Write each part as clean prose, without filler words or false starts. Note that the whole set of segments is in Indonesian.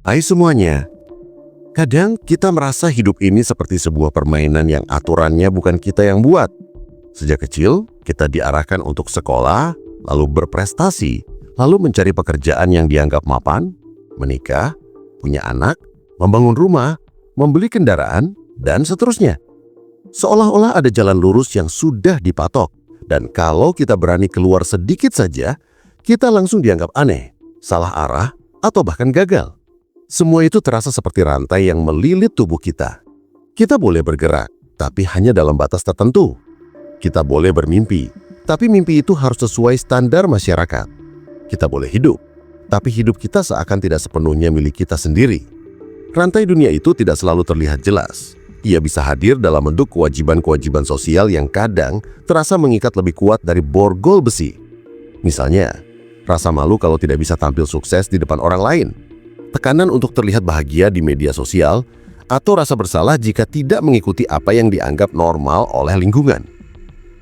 Hai semuanya, kadang kita merasa hidup ini seperti sebuah permainan yang aturannya bukan kita yang buat. Sejak kecil, kita diarahkan untuk sekolah, lalu berprestasi, lalu mencari pekerjaan yang dianggap mapan, menikah, punya anak, membangun rumah, membeli kendaraan, dan seterusnya. Seolah-olah ada jalan lurus yang sudah dipatok, dan kalau kita berani keluar sedikit saja, kita langsung dianggap aneh, salah arah, atau bahkan gagal. Semua itu terasa seperti rantai yang melilit tubuh kita. Kita boleh bergerak, tapi hanya dalam batas tertentu. Kita boleh bermimpi, tapi mimpi itu harus sesuai standar masyarakat. Kita boleh hidup, tapi hidup kita seakan tidak sepenuhnya milik kita sendiri. Rantai dunia itu tidak selalu terlihat jelas. Ia bisa hadir dalam bentuk kewajiban-kewajiban sosial yang kadang terasa mengikat lebih kuat dari borgol besi. Misalnya, rasa malu kalau tidak bisa tampil sukses di depan orang lain, tekanan untuk terlihat bahagia di media sosial, atau rasa bersalah jika tidak mengikuti apa yang dianggap normal oleh lingkungan.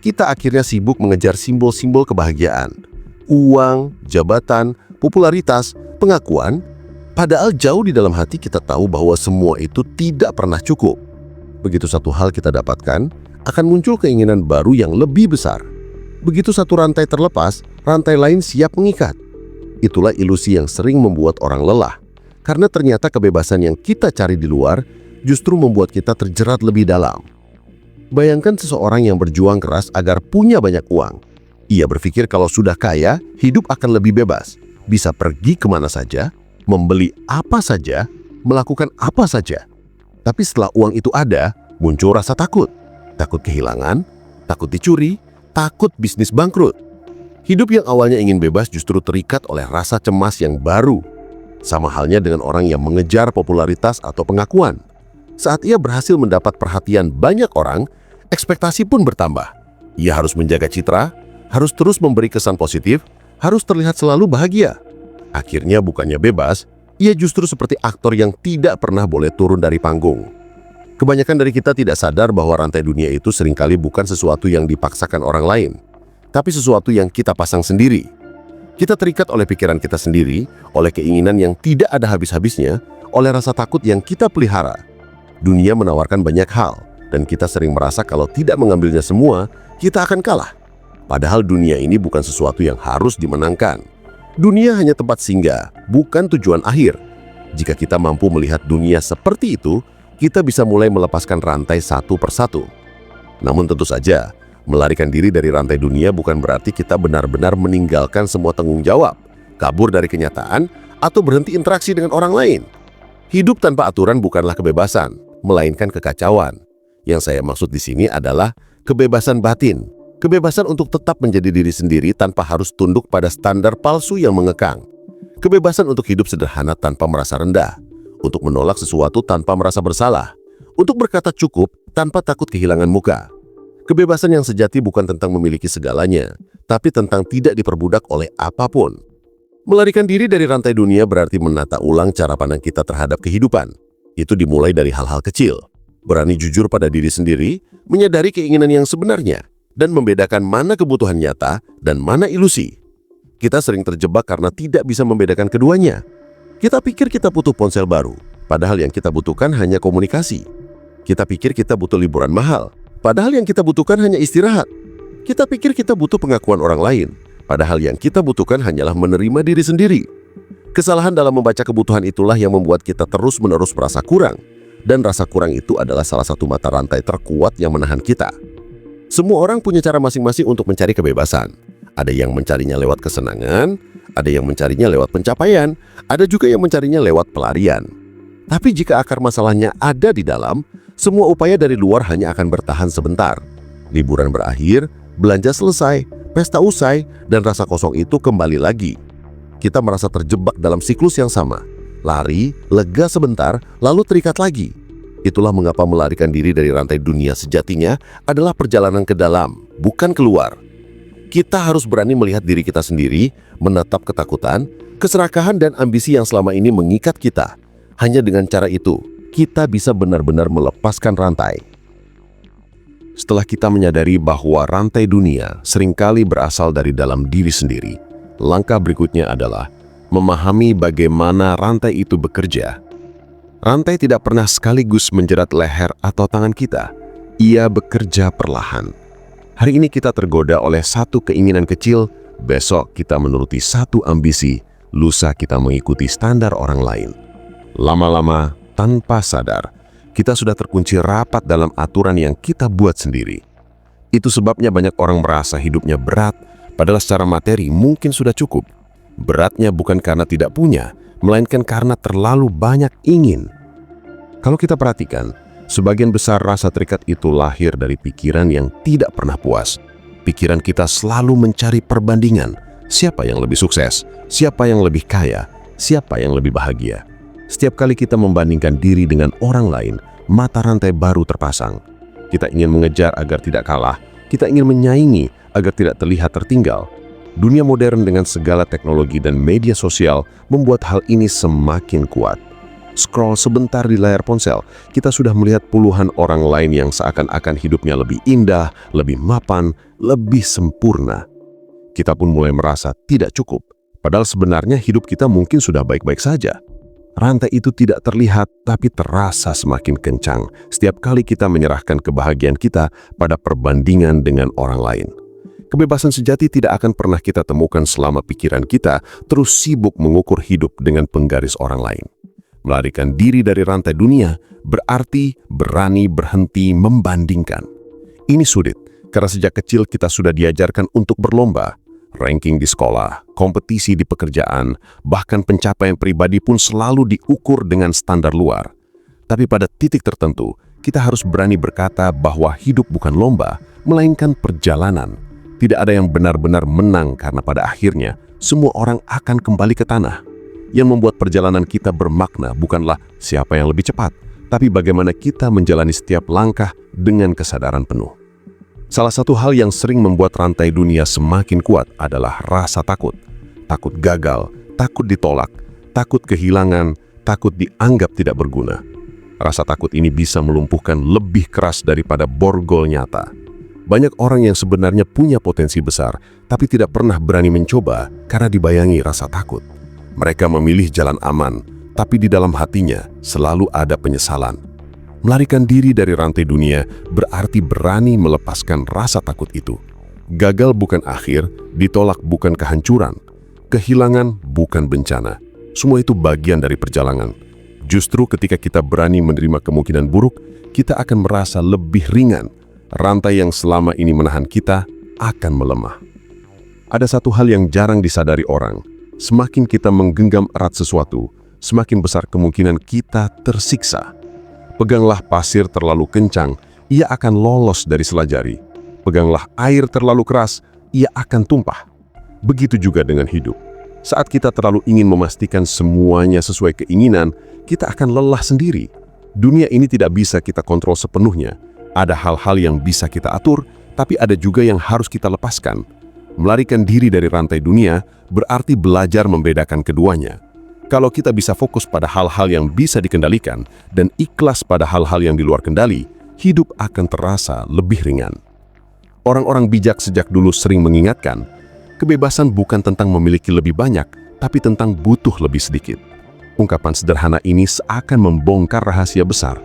Kita akhirnya sibuk mengejar simbol-simbol kebahagiaan, uang, jabatan, popularitas, pengakuan, padahal jauh di dalam hati kita tahu bahwa semua itu tidak pernah cukup. Begitu satu hal kita dapatkan, akan muncul keinginan baru yang lebih besar. Begitu satu rantai terlepas, rantai lain siap mengikat. Itulah ilusi yang sering membuat orang lelah. Karena ternyata kebebasan yang kita cari di luar justru membuat kita terjerat lebih dalam. Bayangkan seseorang yang berjuang keras agar punya banyak uang. Ia berpikir kalau sudah kaya, hidup akan lebih bebas. Bisa pergi kemana saja, membeli apa saja, melakukan apa saja. Tapi setelah uang itu ada, muncul rasa takut. Takut kehilangan, takut dicuri, takut bisnis bangkrut. Hidup yang awalnya ingin bebas justru terikat oleh rasa cemas yang baru. Sama halnya dengan orang yang mengejar popularitas atau pengakuan. Saat ia berhasil mendapat perhatian banyak orang, ekspektasi pun bertambah. Ia harus menjaga citra, harus terus memberi kesan positif, harus terlihat selalu bahagia. Akhirnya bukannya bebas, ia justru seperti aktor yang tidak pernah boleh turun dari panggung. Kebanyakan dari kita tidak sadar bahwa rantai dunia itu seringkali bukan sesuatu yang dipaksakan orang lain, tapi sesuatu yang kita pasang sendiri. Kita terikat oleh pikiran kita sendiri, oleh keinginan yang tidak ada habis-habisnya, oleh rasa takut yang kita pelihara. Dunia menawarkan banyak hal, dan kita sering merasa kalau tidak mengambilnya semua, kita akan kalah. Padahal dunia ini bukan sesuatu yang harus dimenangkan. Dunia hanya tempat singgah, bukan tujuan akhir. Jika kita mampu melihat dunia seperti itu, kita bisa mulai melepaskan rantai satu persatu. Namun tentu saja, melarikan diri dari rantai dunia bukan berarti kita benar-benar meninggalkan semua tanggung jawab, kabur dari kenyataan, atau berhenti interaksi dengan orang lain. Hidup tanpa aturan bukanlah kebebasan, melainkan kekacauan. Yang saya maksud di sini adalah kebebasan batin, kebebasan untuk tetap menjadi diri sendiri tanpa harus tunduk pada standar palsu yang mengekang. Kebebasan untuk hidup sederhana tanpa merasa rendah, untuk menolak sesuatu tanpa merasa bersalah, untuk berkata cukup tanpa takut kehilangan muka. Kebebasan yang sejati bukan tentang memiliki segalanya, tapi tentang tidak diperbudak oleh apapun. Melarikan diri dari rantai dunia berarti menata ulang cara pandang kita terhadap kehidupan. Itu dimulai dari hal-hal kecil. Berani jujur pada diri sendiri, menyadari keinginan yang sebenarnya, dan membedakan mana kebutuhan nyata dan mana ilusi. Kita sering terjebak karena tidak bisa membedakan keduanya. Kita pikir kita butuh ponsel baru, padahal yang kita butuhkan hanya komunikasi. Kita pikir kita butuh liburan mahal, padahal yang kita butuhkan hanya istirahat. Kita pikir kita butuh pengakuan orang lain, padahal yang kita butuhkan hanyalah menerima diri sendiri. Kesalahan dalam membaca kebutuhan itulah yang membuat kita terus-menerus merasa kurang. Dan rasa kurang itu adalah salah satu mata rantai terkuat yang menahan kita. Semua orang punya cara masing-masing untuk mencari kebebasan. Ada yang mencarinya lewat kesenangan, ada yang mencarinya lewat pencapaian, ada juga yang mencarinya lewat pelarian. Tapi jika akar masalahnya ada di dalam, semua upaya dari luar hanya akan bertahan sebentar. Liburan berakhir, belanja selesai, pesta usai, dan rasa kosong itu kembali lagi. Kita merasa terjebak dalam siklus yang sama. Lari, lega sebentar, lalu terikat lagi. Itulah mengapa melarikan diri dari rantai dunia sejatinya adalah perjalanan ke dalam, bukan keluar. Kita harus berani melihat diri kita sendiri, menatap ketakutan, keserakahan, dan ambisi yang selama ini mengikat kita. Hanya dengan cara itu, kita bisa benar-benar melepaskan rantai. Setelah kita menyadari bahwa rantai dunia seringkali berasal dari dalam diri sendiri, langkah berikutnya adalah memahami bagaimana rantai itu bekerja. Rantai tidak pernah sekaligus menjerat leher atau tangan kita. Ia bekerja perlahan. Hari ini kita tergoda oleh satu keinginan kecil, besok kita menuruti satu ambisi, lusa kita mengikuti standar orang lain. Lama-lama, tanpa sadar, kita sudah terkunci rapat dalam aturan yang kita buat sendiri. Itu sebabnya banyak orang merasa hidupnya berat, padahal secara materi mungkin sudah cukup. Beratnya bukan karena tidak punya, melainkan karena terlalu banyak ingin. Kalau kita perhatikan, sebagian besar rasa terikat itu lahir dari pikiran yang tidak pernah puas. Pikiran kita selalu mencari perbandingan. Siapa yang lebih sukses? Siapa yang lebih kaya? Siapa yang lebih bahagia? Setiap kali kita membandingkan diri dengan orang lain, mata rantai baru terpasang. Kita ingin mengejar agar tidak kalah. Kita ingin menyaingi agar tidak terlihat tertinggal. Dunia modern dengan segala teknologi dan media sosial membuat hal ini semakin kuat. Scroll sebentar di layar ponsel, kita sudah melihat puluhan orang lain yang seakan-akan hidupnya lebih indah, lebih mapan, lebih sempurna. Kita pun mulai merasa tidak cukup, padahal sebenarnya hidup kita mungkin sudah baik-baik saja. Rantai itu tidak terlihat, tapi terasa semakin kencang setiap kali kita menyerahkan kebahagiaan kita pada perbandingan dengan orang lain. Kebebasan sejati tidak akan pernah kita temukan selama pikiran kita terus sibuk mengukur hidup dengan penggaris orang lain. Melarikan diri dari rantai dunia berarti berani berhenti membandingkan. Ini sulit, karena sejak kecil kita sudah diajarkan untuk berlomba. Ranking di sekolah, kompetisi di pekerjaan, bahkan pencapaian pribadi pun selalu diukur dengan standar luar. Tapi pada titik tertentu, kita harus berani berkata bahwa hidup bukan lomba, melainkan perjalanan. Tidak ada yang benar-benar menang karena pada akhirnya semua orang akan kembali ke tanah. Yang membuat perjalanan kita bermakna bukanlah siapa yang lebih cepat, tapi bagaimana kita menjalani setiap langkah dengan kesadaran penuh. Salah satu hal yang sering membuat rantai dunia semakin kuat adalah rasa takut. Takut gagal, takut ditolak, takut kehilangan, takut dianggap tidak berguna. Rasa takut ini bisa melumpuhkan lebih keras daripada borgol nyata. Banyak orang yang sebenarnya punya potensi besar, tapi tidak pernah berani mencoba karena dibayangi rasa takut. Mereka memilih jalan aman, tapi di dalam hatinya selalu ada penyesalan. Melarikan diri dari rantai dunia berarti berani melepaskan rasa takut itu. Gagal bukan akhir, ditolak bukan kehancuran, kehilangan bukan bencana. Semua itu bagian dari perjalanan. Justru ketika kita berani menerima kemungkinan buruk, kita akan merasa lebih ringan. Rantai yang selama ini menahan kita akan melemah. Ada satu hal yang jarang disadari orang. Semakin kita menggenggam erat sesuatu, semakin besar kemungkinan kita tersiksa. Peganglah pasir terlalu kencang, ia akan lolos dari sela jari. Peganglah air terlalu keras, ia akan tumpah. Begitu juga dengan hidup. Saat kita terlalu ingin memastikan semuanya sesuai keinginan, kita akan lelah sendiri. Dunia ini tidak bisa kita kontrol sepenuhnya. Ada hal-hal yang bisa kita atur, tapi ada juga yang harus kita lepaskan. Melarikan diri dari rantai dunia berarti belajar membedakan keduanya. Kalau kita bisa fokus pada hal-hal yang bisa dikendalikan dan ikhlas pada hal-hal yang di luar kendali, hidup akan terasa lebih ringan. Orang-orang bijak sejak dulu sering mengingatkan, kebebasan bukan tentang memiliki lebih banyak, tapi tentang butuh lebih sedikit. Ungkapan sederhana ini seakan membongkar rahasia besar.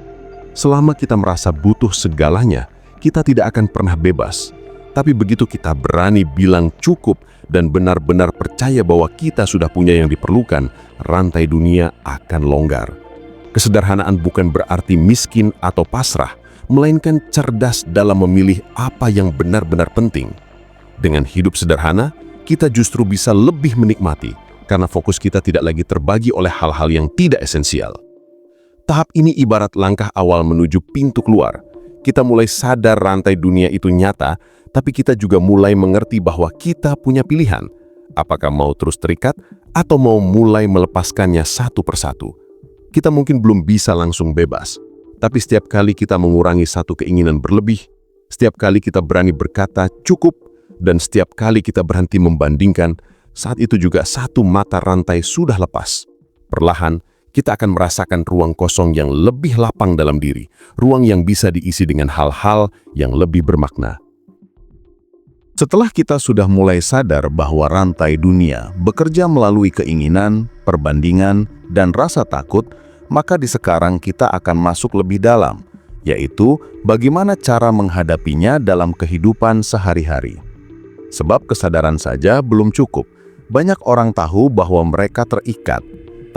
Selama kita merasa butuh segalanya, kita tidak akan pernah bebas. Tapi begitu kita berani bilang cukup dan benar-benar percaya bahwa kita sudah punya yang diperlukan, rantai dunia akan longgar. Kesederhanaan bukan berarti miskin atau pasrah, melainkan cerdas dalam memilih apa yang benar-benar penting. Dengan hidup sederhana, kita justru bisa lebih menikmati, karena fokus kita tidak lagi terbagi oleh hal-hal yang tidak esensial. Tahap ini ibarat langkah awal menuju pintu keluar. Kita mulai sadar rantai dunia itu nyata, tapi kita juga mulai mengerti bahwa kita punya pilihan. Apakah mau terus terikat atau mau mulai melepaskannya satu persatu. Kita mungkin belum bisa langsung bebas, tapi setiap kali kita mengurangi satu keinginan berlebih, setiap kali kita berani berkata cukup, dan setiap kali kita berhenti membandingkan, saat itu juga satu mata rantai sudah lepas. Perlahan, kita akan merasakan ruang kosong yang lebih lapang dalam diri, ruang yang bisa diisi dengan hal-hal yang lebih bermakna. Setelah kita sudah mulai sadar bahwa rantai dunia bekerja melalui keinginan, perbandingan, dan rasa takut, maka di sekarang kita akan masuk lebih dalam, yaitu bagaimana cara menghadapinya dalam kehidupan sehari-hari. Sebab kesadaran saja belum cukup. Banyak orang tahu bahwa mereka terikat,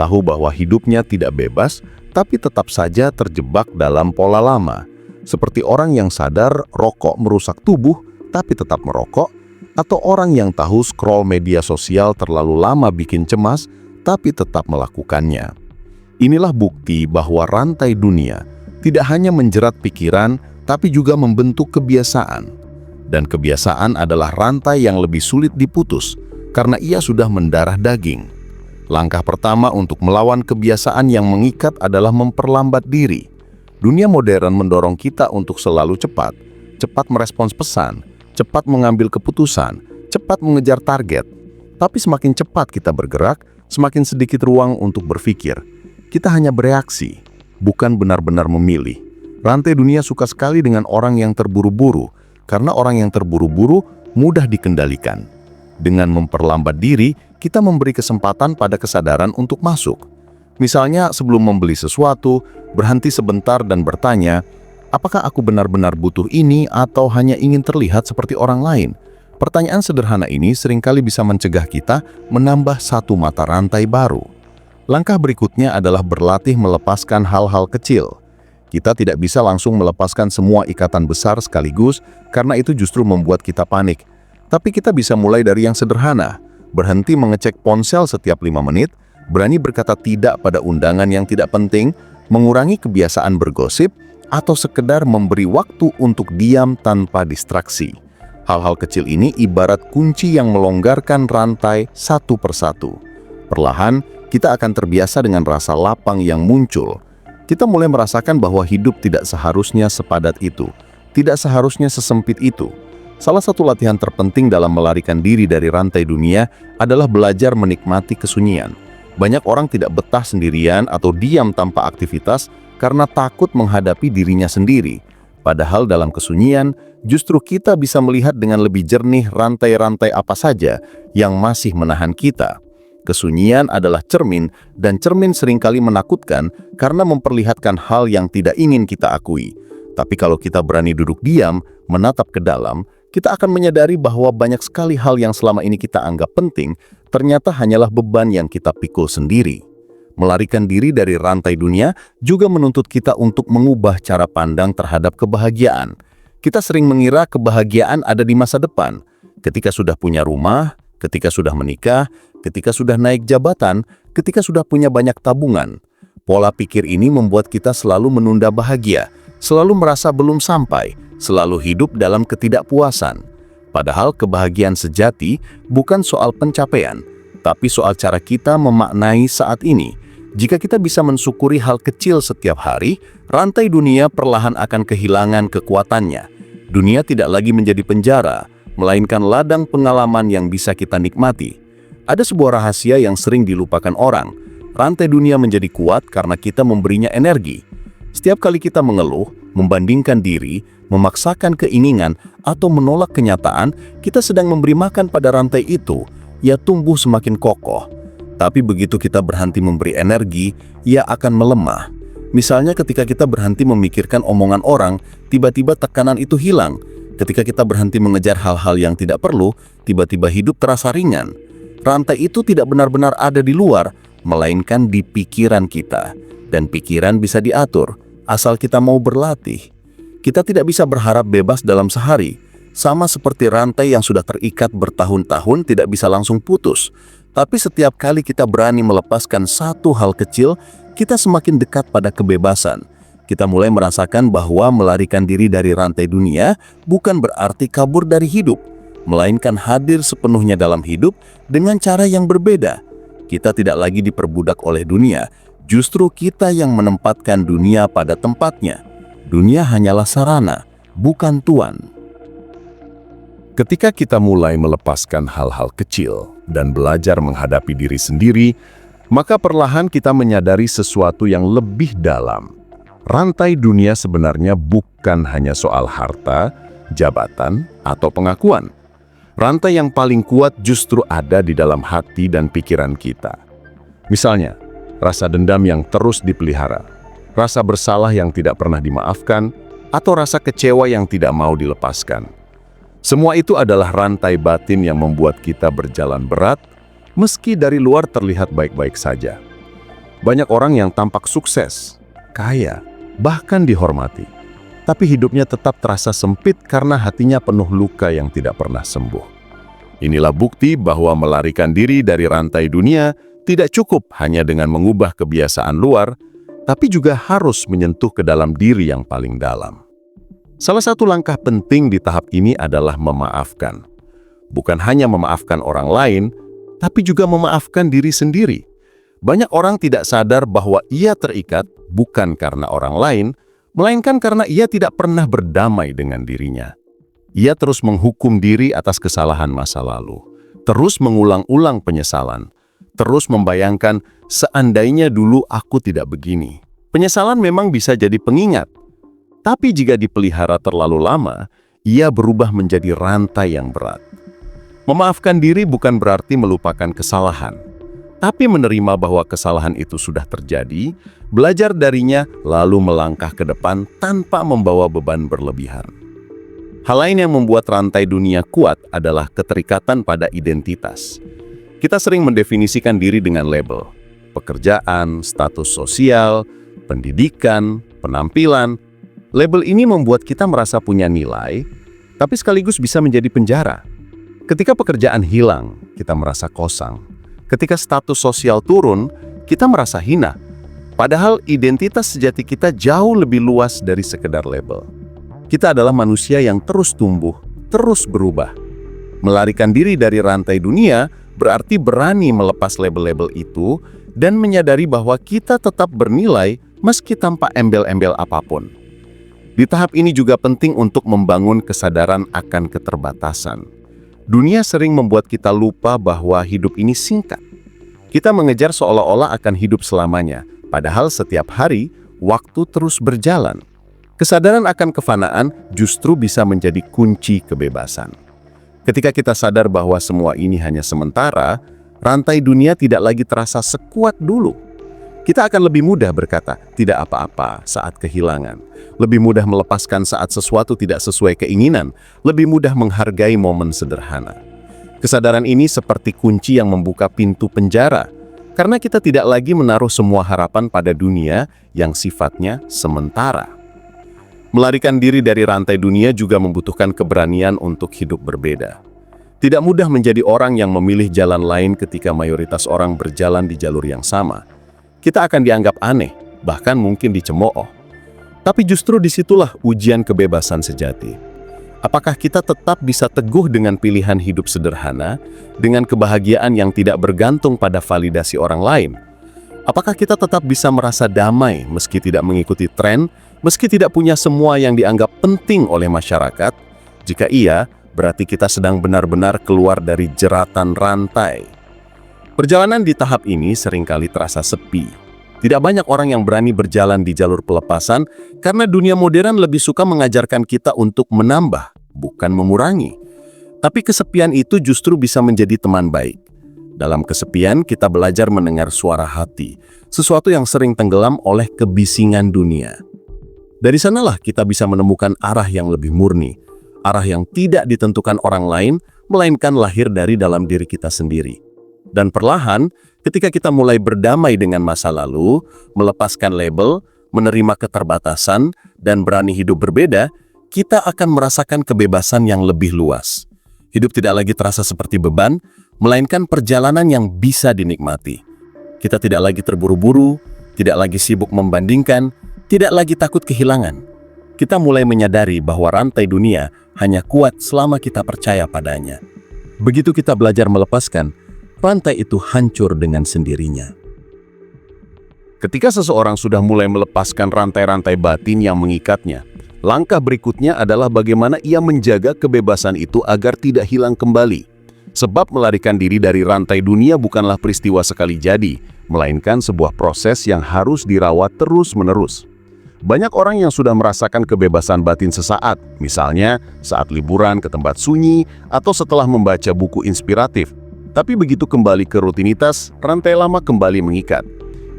tahu bahwa hidupnya tidak bebas, tapi tetap saja terjebak dalam pola lama. Seperti orang yang sadar rokok merusak tubuh, tapi tetap merokok, atau orang yang tahu scroll media sosial terlalu lama bikin cemas, tapi tetap melakukannya. Inilah bukti bahwa rantai dunia tidak hanya menjerat pikiran, tapi juga membentuk kebiasaan. Dan kebiasaan adalah rantai yang lebih sulit diputus, karena ia sudah mendarah daging. Langkah pertama untuk melawan kebiasaan yang mengikat adalah memperlambat diri. Dunia modern mendorong kita untuk selalu cepat merespons pesan, cepat mengambil keputusan, cepat mengejar target. Tapi semakin cepat kita bergerak, semakin sedikit ruang untuk berpikir. Kita hanya bereaksi, bukan benar-benar memilih. Rantai dunia suka sekali dengan orang yang terburu-buru, karena orang yang terburu-buru mudah dikendalikan. Dengan memperlambat diri, kita memberi kesempatan pada kesadaran untuk masuk. Misalnya sebelum membeli sesuatu, berhenti sebentar dan bertanya, apakah aku benar-benar butuh ini atau hanya ingin terlihat seperti orang lain? Pertanyaan sederhana ini seringkali bisa mencegah kita menambah satu mata rantai baru. Langkah berikutnya adalah berlatih melepaskan hal-hal kecil. Kita tidak bisa langsung melepaskan semua ikatan besar sekaligus karena itu justru membuat kita panik. Tapi kita bisa mulai dari yang sederhana, berhenti mengecek ponsel setiap 5 menit, berani berkata tidak pada undangan yang tidak penting, mengurangi kebiasaan bergosip, atau sekedar memberi waktu untuk diam tanpa distraksi. Hal-hal kecil ini ibarat kunci yang melonggarkan rantai satu persatu. Perlahan, kita akan terbiasa dengan rasa lapang yang muncul. Kita mulai merasakan bahwa hidup tidak seharusnya sepadat itu, tidak seharusnya sesempit itu. Salah satu latihan terpenting dalam melarikan diri dari rantai dunia adalah belajar menikmati kesunyian. Banyak orang tidak betah sendirian atau diam tanpa aktivitas karena takut menghadapi dirinya sendiri. Padahal dalam kesunyian, justru kita bisa melihat dengan lebih jernih rantai-rantai apa saja yang masih menahan kita. Kesunyian adalah cermin, dan cermin seringkali menakutkan karena memperlihatkan hal yang tidak ingin kita akui. Tapi kalau kita berani duduk diam, menatap ke dalam, kita akan menyadari bahwa banyak sekali hal yang selama ini kita anggap penting, ternyata hanyalah beban yang kita pikul sendiri. Melarikan diri dari rantai dunia juga menuntut kita untuk mengubah cara pandang terhadap kebahagiaan. Kita sering mengira kebahagiaan ada di masa depan, ketika sudah punya rumah, ketika sudah menikah, ketika sudah naik jabatan, ketika sudah punya banyak tabungan. Pola pikir ini membuat kita selalu menunda bahagia, selalu merasa belum sampai, selalu hidup dalam ketidakpuasan. Padahal kebahagiaan sejati bukan soal pencapaian, tapi soal cara kita memaknai saat ini. Jika kita bisa mensyukuri hal kecil setiap hari, rantai dunia perlahan akan kehilangan kekuatannya. Dunia tidak lagi menjadi penjara, melainkan ladang pengalaman yang bisa kita nikmati. Ada sebuah rahasia yang sering dilupakan orang. Rantai dunia menjadi kuat karena kita memberinya energi. Setiap kali kita mengeluh, membandingkan diri, memaksakan keinginan, atau menolak kenyataan, kita sedang memberi makan pada rantai itu. Ia tumbuh semakin kokoh. Tapi begitu kita berhenti memberi energi, ia akan melemah. Misalnya ketika kita berhenti memikirkan omongan orang, tiba-tiba tekanan itu hilang. Ketika kita berhenti mengejar hal-hal yang tidak perlu, tiba-tiba hidup terasa ringan. Rantai itu tidak benar-benar ada di luar, melainkan di pikiran kita. Dan pikiran bisa diatur, asal kita mau berlatih. Kita tidak bisa berharap bebas dalam sehari. Sama seperti rantai yang sudah terikat bertahun-tahun tidak bisa langsung putus. Tapi setiap kali kita berani melepaskan satu hal kecil, kita semakin dekat pada kebebasan. Kita mulai merasakan bahwa melarikan diri dari rantai dunia bukan berarti kabur dari hidup, melainkan hadir sepenuhnya dalam hidup dengan cara yang berbeda. Kita tidak lagi diperbudak oleh dunia, justru kita yang menempatkan dunia pada tempatnya. Dunia hanyalah sarana, bukan tuan. Ketika kita mulai melepaskan hal-hal kecil dan belajar menghadapi diri sendiri, maka perlahan kita menyadari sesuatu yang lebih dalam. Rantai dunia sebenarnya bukan hanya soal harta, jabatan, atau pengakuan. Rantai yang paling kuat justru ada di dalam hati dan pikiran kita. Misalnya, rasa dendam yang terus dipelihara, rasa bersalah yang tidak pernah dimaafkan, atau rasa kecewa yang tidak mau dilepaskan. Semua itu adalah rantai batin yang membuat kita berjalan berat, meski dari luar terlihat baik-baik saja. Banyak orang yang tampak sukses, kaya, bahkan dihormati, tapi hidupnya tetap terasa sempit karena hatinya penuh luka yang tidak pernah sembuh. Inilah bukti bahwa melarikan diri dari rantai dunia tidak cukup hanya dengan mengubah kebiasaan luar, tapi juga harus menyentuh ke dalam diri yang paling dalam. Salah satu langkah penting di tahap ini adalah memaafkan. Bukan hanya memaafkan orang lain, tapi juga memaafkan diri sendiri. Banyak orang tidak sadar bahwa ia terikat bukan karena orang lain, melainkan karena ia tidak pernah berdamai dengan dirinya. Ia terus menghukum diri atas kesalahan masa lalu, terus mengulang-ulang penyesalan, terus membayangkan seandainya dulu aku tidak begini. Penyesalan memang bisa jadi pengingat, tapi jika dipelihara terlalu lama, ia berubah menjadi rantai yang berat. Memaafkan diri bukan berarti melupakan kesalahan, tapi menerima bahwa kesalahan itu sudah terjadi, belajar darinya, lalu melangkah ke depan tanpa membawa beban berlebihan. Hal lain yang membuat rantai dunia kuat adalah keterikatan pada identitas. Kita sering mendefinisikan diri dengan label, pekerjaan, status sosial, pendidikan, penampilan. Label ini membuat kita merasa punya nilai, tapi sekaligus bisa menjadi penjara. Ketika pekerjaan hilang, kita merasa kosong. Ketika status sosial turun, kita merasa hina. Padahal identitas sejati kita jauh lebih luas dari sekedar label. Kita adalah manusia yang terus tumbuh, terus berubah. Melarikan diri dari rantai dunia berarti berani melepas label-label itu dan menyadari bahwa kita tetap bernilai meski tanpa embel-embel apapun. Di tahap ini juga penting untuk membangun kesadaran akan keterbatasan. Dunia sering membuat kita lupa bahwa hidup ini singkat. Kita mengejar seolah-olah akan hidup selamanya, padahal setiap hari, waktu terus berjalan. Kesadaran akan kefanaan justru bisa menjadi kunci kebebasan. Ketika kita sadar bahwa semua ini hanya sementara, rantai dunia tidak lagi terasa sekuat dulu. Kita akan lebih mudah berkata, tidak apa-apa saat kehilangan. Lebih mudah melepaskan saat sesuatu tidak sesuai keinginan. Lebih mudah menghargai momen sederhana. Kesadaran ini seperti kunci yang membuka pintu penjara. Karena kita tidak lagi menaruh semua harapan pada dunia yang sifatnya sementara. Melarikan diri dari rantai dunia juga membutuhkan keberanian untuk hidup berbeda. Tidak mudah menjadi orang yang memilih jalan lain ketika mayoritas orang berjalan di jalur yang sama. Kita akan dianggap aneh, bahkan mungkin dicemooh. Tapi justru disitulah ujian kebebasan sejati. Apakah kita tetap bisa teguh dengan pilihan hidup sederhana, dengan kebahagiaan yang tidak bergantung pada validasi orang lain? Apakah kita tetap bisa merasa damai meski tidak mengikuti tren, meski tidak punya semua yang dianggap penting oleh masyarakat? Jika iya, berarti kita sedang benar-benar keluar dari jeratan rantai. Perjalanan di tahap ini seringkali terasa sepi. Tidak banyak orang yang berani berjalan di jalur pelepasan karena dunia modern lebih suka mengajarkan kita untuk menambah, bukan mengurangi. Tapi kesepian itu justru bisa menjadi teman baik. Dalam kesepian, kita belajar mendengar suara hati, sesuatu yang sering tenggelam oleh kebisingan dunia. Dari sanalah kita bisa menemukan arah yang lebih murni, arah yang tidak ditentukan orang lain, melainkan lahir dari dalam diri kita sendiri. Dan perlahan, ketika kita mulai berdamai dengan masa lalu, melepaskan label, menerima keterbatasan, dan berani hidup berbeda, kita akan merasakan kebebasan yang lebih luas. Hidup tidak lagi terasa seperti beban, melainkan perjalanan yang bisa dinikmati. Kita tidak lagi terburu-buru, tidak lagi sibuk membandingkan, tidak lagi takut kehilangan. Kita mulai menyadari bahwa rantai dunia hanya kuat selama kita percaya padanya. Begitu kita belajar melepaskan, rantai itu hancur dengan sendirinya. Ketika seseorang sudah mulai melepaskan rantai-rantai batin yang mengikatnya, langkah berikutnya adalah bagaimana ia menjaga kebebasan itu agar tidak hilang kembali. Sebab melarikan diri dari rantai dunia bukanlah peristiwa sekali jadi, melainkan sebuah proses yang harus dirawat terus-menerus. Banyak orang yang sudah merasakan kebebasan batin sesaat, misalnya saat liburan ke tempat sunyi atau setelah membaca buku inspiratif. Tapi begitu kembali ke rutinitas, rantai lama kembali mengikat.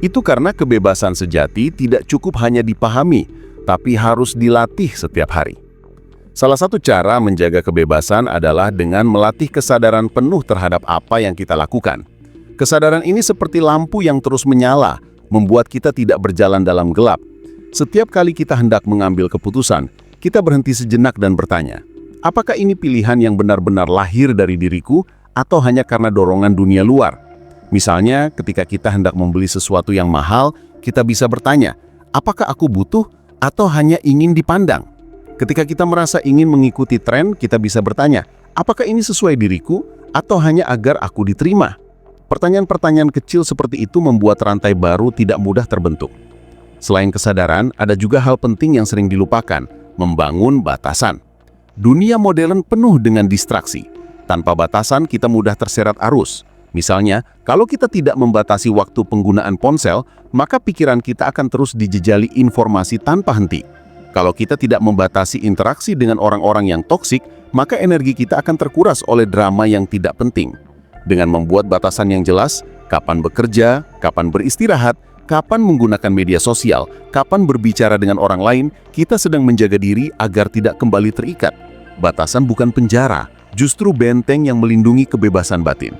Itu karena kebebasan sejati tidak cukup hanya dipahami, tapi harus dilatih setiap hari. Salah satu cara menjaga kebebasan adalah dengan melatih kesadaran penuh terhadap apa yang kita lakukan. Kesadaran ini seperti lampu yang terus menyala, membuat kita tidak berjalan dalam gelap. Setiap kali kita hendak mengambil keputusan, kita berhenti sejenak dan bertanya, apakah ini pilihan yang benar-benar lahir dari diriku atau hanya karena dorongan dunia luar? Misalnya, ketika kita hendak membeli sesuatu yang mahal, kita bisa bertanya, apakah aku butuh atau hanya ingin dipandang? Ketika kita merasa ingin mengikuti tren, kita bisa bertanya, apakah ini sesuai diriku atau hanya agar aku diterima? Pertanyaan-pertanyaan kecil seperti itu membuat rantai baru tidak mudah terbentuk. Selain kesadaran, ada juga hal penting yang sering dilupakan, membangun batasan. Dunia modern penuh dengan distraksi. Tanpa batasan, kita mudah terseret arus. Misalnya, kalau kita tidak membatasi waktu penggunaan ponsel, maka pikiran kita akan terus dijejali informasi tanpa henti. Kalau kita tidak membatasi interaksi dengan orang-orang yang toksik, maka energi kita akan terkuras oleh drama yang tidak penting. Dengan membuat batasan yang jelas, kapan bekerja, kapan beristirahat, kapan menggunakan media sosial, kapan berbicara dengan orang lain, kita sedang menjaga diri agar tidak kembali terikat. Batasan bukan penjara, justru benteng yang melindungi kebebasan batin.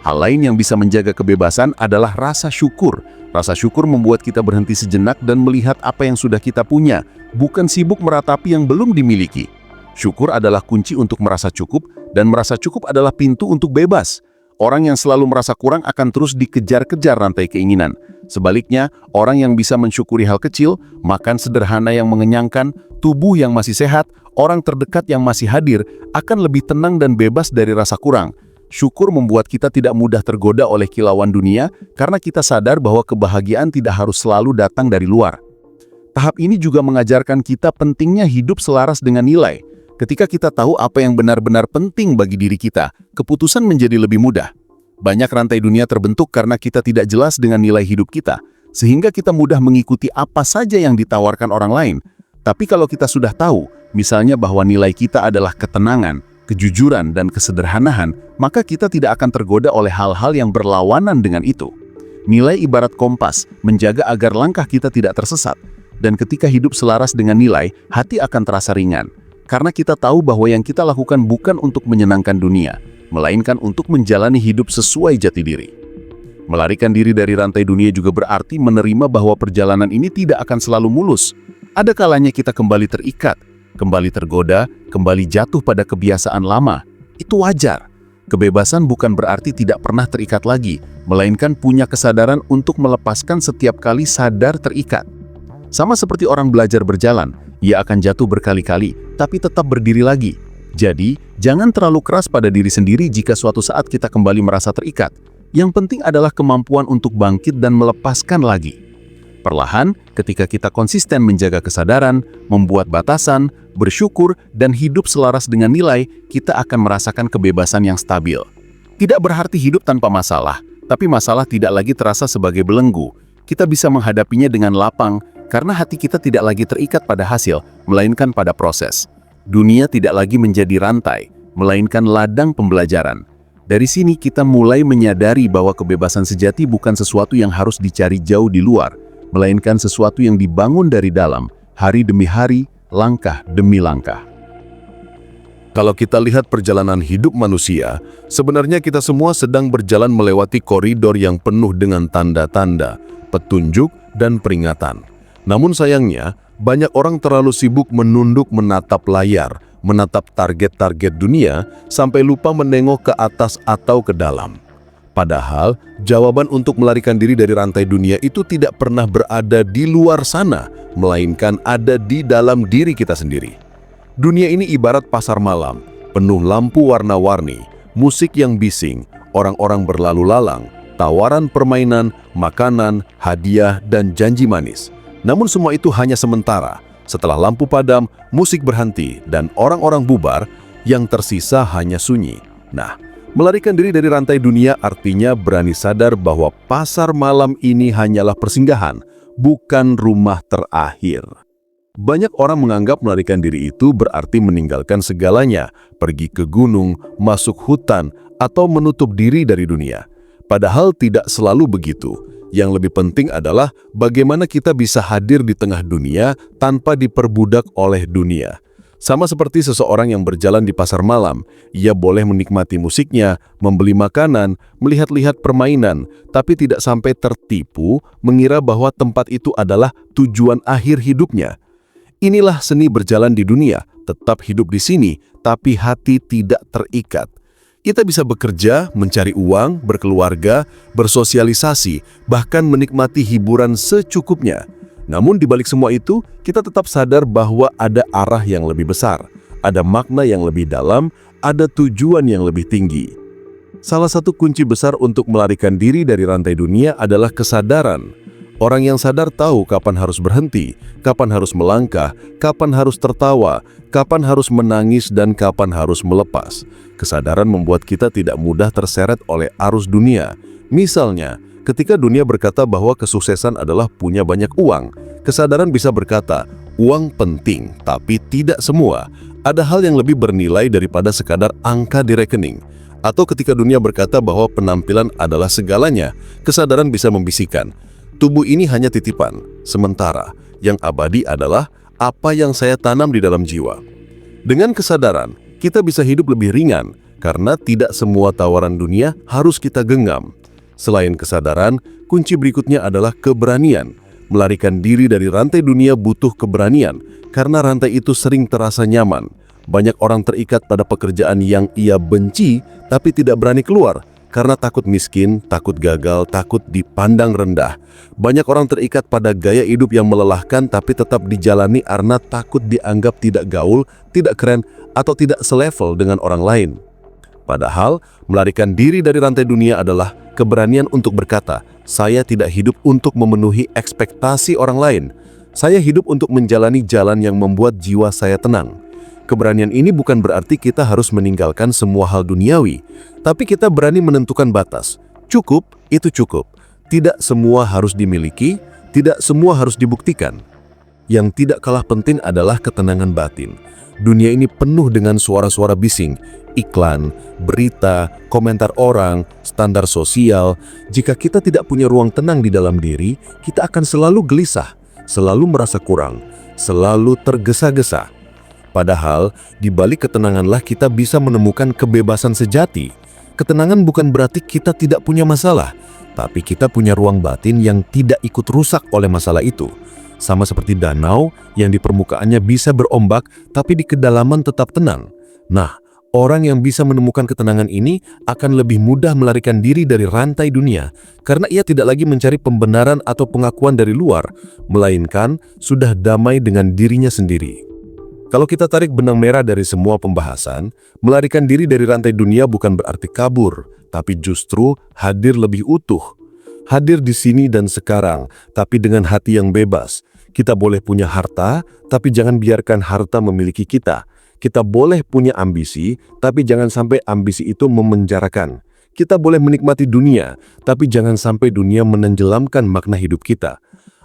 Hal lain yang bisa menjaga kebebasan adalah rasa syukur. Rasa syukur membuat kita berhenti sejenak dan melihat apa yang sudah kita punya, bukan sibuk meratapi yang belum dimiliki. Syukur adalah kunci untuk merasa cukup, dan merasa cukup adalah pintu untuk bebas. Orang yang selalu merasa kurang akan terus dikejar-kejar rantai keinginan. Sebaliknya, orang yang bisa mensyukuri hal kecil, makan sederhana yang mengenyangkan, tubuh yang masih sehat, orang terdekat yang masih hadir, akan lebih tenang dan bebas dari rasa kurang. Syukur membuat kita tidak mudah tergoda oleh kilauan dunia, karena kita sadar bahwa kebahagiaan tidak harus selalu datang dari luar. Tahap ini juga mengajarkan kita pentingnya hidup selaras dengan nilai. Ketika kita tahu apa yang benar-benar penting bagi diri kita, keputusan menjadi lebih mudah. Banyak rantai dunia terbentuk karena kita tidak jelas dengan nilai hidup kita, sehingga kita mudah mengikuti apa saja yang ditawarkan orang lain. Tapi kalau kita sudah tahu, misalnya bahwa nilai kita adalah ketenangan, kejujuran, dan kesederhanaan, maka kita tidak akan tergoda oleh hal-hal yang berlawanan dengan itu. Nilai ibarat kompas, menjaga agar langkah kita tidak tersesat. Dan ketika hidup selaras dengan nilai, hati akan terasa ringan. Karena kita tahu bahwa yang kita lakukan bukan untuk menyenangkan dunia, melainkan untuk menjalani hidup sesuai jati diri. Melarikan diri dari rantai dunia juga berarti menerima bahwa perjalanan ini tidak akan selalu mulus. Ada kalanya kita kembali terikat, kembali tergoda, kembali jatuh pada kebiasaan lama. Itu wajar. Kebebasan bukan berarti tidak pernah terikat lagi, melainkan punya kesadaran untuk melepaskan setiap kali sadar terikat. Sama seperti orang belajar berjalan, ia akan jatuh berkali-kali, tapi tetap berdiri lagi. Jadi, jangan terlalu keras pada diri sendiri jika suatu saat kita kembali merasa terikat. Yang penting adalah kemampuan untuk bangkit dan melepaskan lagi. Perlahan, ketika kita konsisten menjaga kesadaran, membuat batasan, bersyukur, dan hidup selaras dengan nilai, kita akan merasakan kebebasan yang stabil. Tidak berarti hidup tanpa masalah, tapi masalah tidak lagi terasa sebagai belenggu. Kita bisa menghadapinya dengan lapang, karena hati kita tidak lagi terikat pada hasil, melainkan pada proses. Dunia tidak lagi menjadi rantai, melainkan ladang pembelajaran. Dari sini kita mulai menyadari bahwa kebebasan sejati bukan sesuatu yang harus dicari jauh di luar, melainkan sesuatu yang dibangun dari dalam, hari demi hari, langkah demi langkah. Kalau kita lihat perjalanan hidup manusia, sebenarnya kita semua sedang berjalan melewati koridor yang penuh dengan tanda-tanda, petunjuk, dan peringatan. Namun sayangnya, banyak orang terlalu sibuk menunduk menatap layar, menatap target-target dunia, sampai lupa menengok ke atas atau ke dalam. Padahal, jawaban untuk melarikan diri dari rantai dunia itu tidak pernah berada di luar sana, melainkan ada di dalam diri kita sendiri. Dunia ini ibarat pasar malam, penuh lampu warna-warni, musik yang bising, orang-orang berlalu lalang, tawaran permainan, makanan, hadiah, dan janji manis. Namun semua itu hanya sementara. Setelah lampu padam, musik berhenti, dan orang-orang bubar, yang tersisa hanya sunyi. Nah, melarikan diri dari rantai dunia artinya berani sadar bahwa pasar malam ini hanyalah persinggahan, bukan rumah terakhir. Banyak orang menganggap melarikan diri itu berarti meninggalkan segalanya, pergi ke gunung, masuk hutan, atau menutup diri dari dunia. Padahal tidak selalu begitu. Yang lebih penting adalah bagaimana kita bisa hadir di tengah dunia tanpa diperbudak oleh dunia. Sama seperti seseorang yang berjalan di pasar malam, ia boleh menikmati musiknya, membeli makanan, melihat-lihat permainan, tapi tidak sampai tertipu mengira bahwa tempat itu adalah tujuan akhir hidupnya. Inilah seni berjalan di dunia, tetap hidup di sini, tapi hati tidak terikat. Kita bisa bekerja, mencari uang, berkeluarga, bersosialisasi, bahkan menikmati hiburan secukupnya. Namun di balik semua itu, kita tetap sadar bahwa ada arah yang lebih besar, ada makna yang lebih dalam, ada tujuan yang lebih tinggi. Salah satu kunci besar untuk melarikan diri dari rantai dunia adalah kesadaran. Orang yang sadar tahu kapan harus berhenti, kapan harus melangkah, kapan harus tertawa, kapan harus menangis, dan kapan harus melepas. Kesadaran membuat kita tidak mudah terseret oleh arus dunia. Misalnya, ketika dunia berkata bahwa kesuksesan adalah punya banyak uang, kesadaran bisa berkata, uang penting, tapi tidak semua. Ada hal yang lebih bernilai daripada sekadar angka di rekening. Atau ketika dunia berkata bahwa penampilan adalah segalanya, kesadaran bisa membisikkan, tubuh ini hanya titipan, sementara yang abadi adalah apa yang saya tanam di dalam jiwa. Dengan kesadaran, kita bisa hidup lebih ringan, karena tidak semua tawaran dunia harus kita genggam. Selain kesadaran, kunci berikutnya adalah keberanian. Melarikan diri dari rantai dunia butuh keberanian, karena rantai itu sering terasa nyaman. Banyak orang terikat pada pekerjaan yang ia benci, tapi tidak berani keluar, karena takut miskin, takut gagal, takut dipandang rendah. Banyak orang terikat pada gaya hidup yang melelahkan tapi tetap dijalani karena takut dianggap tidak gaul, tidak keren, atau tidak selevel dengan orang lain. Padahal, melarikan diri dari rantai dunia adalah keberanian untuk berkata, saya tidak hidup untuk memenuhi ekspektasi orang lain. Saya hidup untuk menjalani jalan yang membuat jiwa saya tenang. Keberanian ini bukan berarti kita harus meninggalkan semua hal duniawi, tapi kita berani menentukan batas. Cukup, itu cukup. Tidak semua harus dimiliki, tidak semua harus dibuktikan. Yang tidak kalah penting adalah ketenangan batin. Dunia ini penuh dengan suara-suara bising, iklan, berita, komentar orang, standar sosial. Jika kita tidak punya ruang tenang di dalam diri, kita akan selalu gelisah, selalu merasa kurang, selalu tergesa-gesa. Padahal, di balik ketenanganlah kita bisa menemukan kebebasan sejati. Ketenangan bukan berarti kita tidak punya masalah, tapi kita punya ruang batin yang tidak ikut rusak oleh masalah itu. Sama seperti danau yang di permukaannya bisa berombak, tapi di kedalaman tetap tenang. Nah, orang yang bisa menemukan ketenangan ini akan lebih mudah melarikan diri dari rantai dunia, karena ia tidak lagi mencari pembenaran atau pengakuan dari luar, melainkan sudah damai dengan dirinya sendiri. Kalau kita tarik benang merah dari semua pembahasan, melarikan diri dari rantai dunia bukan berarti kabur, tapi justru hadir lebih utuh. Hadir di sini dan sekarang, tapi dengan hati yang bebas. Kita boleh punya harta, tapi jangan biarkan harta memiliki kita. Kita boleh punya ambisi, tapi jangan sampai ambisi itu memenjarakan. Kita boleh menikmati dunia, tapi jangan sampai dunia menenggelamkan makna hidup kita.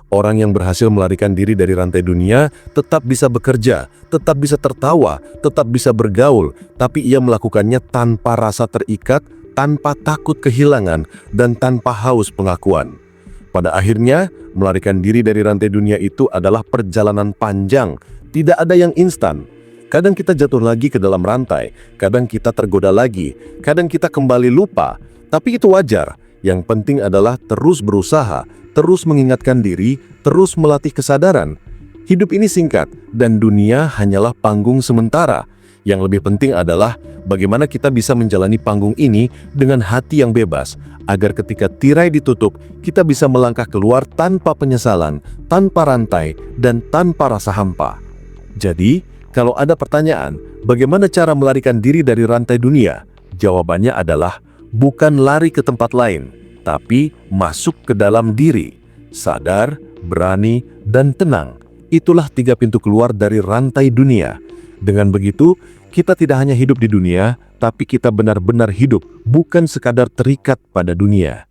Orang yang berhasil melarikan diri dari rantai dunia tetap bisa bekerja, tetap bisa tertawa, tetap bisa bergaul, tapi ia melakukannya tanpa rasa terikat, tanpa takut kehilangan, dan tanpa haus pengakuan. Pada akhirnya, melarikan diri dari rantai dunia itu adalah perjalanan panjang, tidak ada yang instan. Kadang kita jatuh lagi ke dalam rantai, kadang kita tergoda lagi, kadang kita kembali lupa, tapi itu wajar. Yang penting adalah terus berusaha, terus mengingatkan diri, terus melatih kesadaran. Hidup ini singkat, dan dunia hanyalah panggung sementara. Yang lebih penting adalah bagaimana kita bisa menjalani panggung ini dengan hati yang bebas, agar ketika tirai ditutup, kita bisa melangkah keluar tanpa penyesalan, tanpa rantai, dan tanpa rasa hampa. Jadi, kalau ada pertanyaan, bagaimana cara melarikan diri dari rantai dunia? Jawabannya adalah bukan lari ke tempat lain, tapi masuk ke dalam diri. Sadar, berani, dan tenang. Itulah 3 pintu keluar dari rantai dunia. Dengan begitu, kita tidak hanya hidup di dunia, tapi kita benar-benar hidup, bukan sekadar terikat pada dunia.